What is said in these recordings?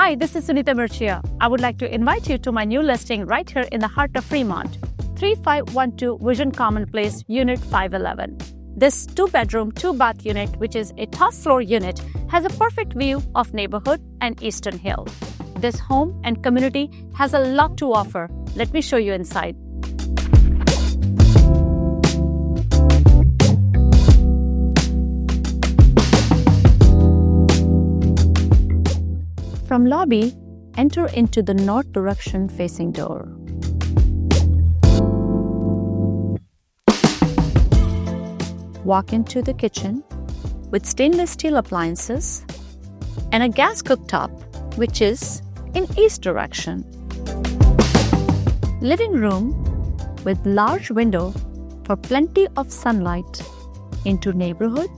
Hi, this is Sunita Mirchia. I would like to invite you to my new listing right here in the heart of Fremont, 3512 Vision Commonplace, Unit 511. This 2-bedroom, 2-bath unit, which is a top floor unit, has a perfect view of neighborhood and Eastern Hill. This home and community has a lot to offer. Let me show you inside. From lobby, enter into the north direction facing door. Walk into the kitchen with stainless steel appliances and a gas cooktop, which is in east direction. Living room with large window for plenty of sunlight into neighborhood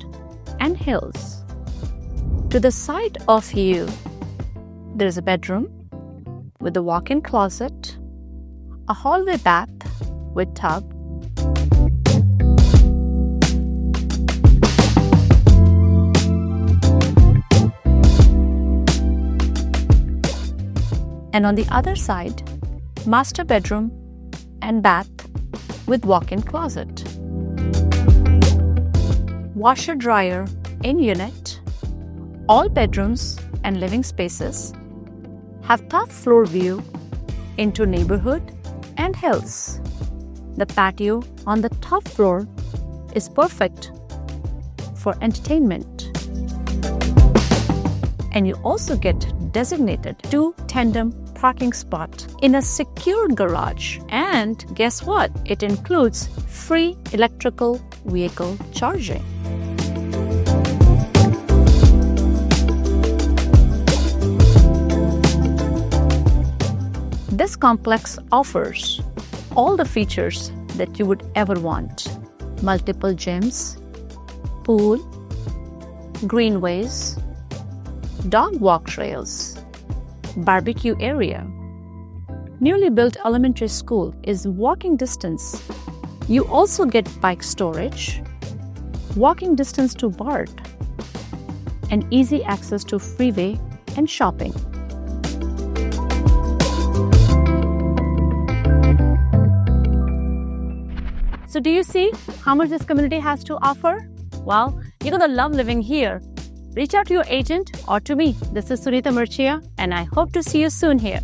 and hills. To the side of you, there is a bedroom with a walk-in closet, a hallway bath with tub, and on the other side, master bedroom and bath with walk-in closet. Washer dryer in unit. All bedrooms and living spaces have top floor view into neighborhood and hills. The patio on the top floor is perfect for entertainment. And you also get designated 2 tandem parking spot in a secured garage. And guess what? It includes free electrical vehicle charging. This complex offers all the features that you would ever want. Multiple gyms, pool, greenways, dog walk trails, barbecue area. Newly built elementary school is walking distance. You also get bike storage, walking distance to BART, and easy access to Freeway and shopping. So do you see how much this community has to offer? Well, you're going to love living here. Reach out to your agent or to me. This is Sunita Mirchia, and I hope to see you soon here.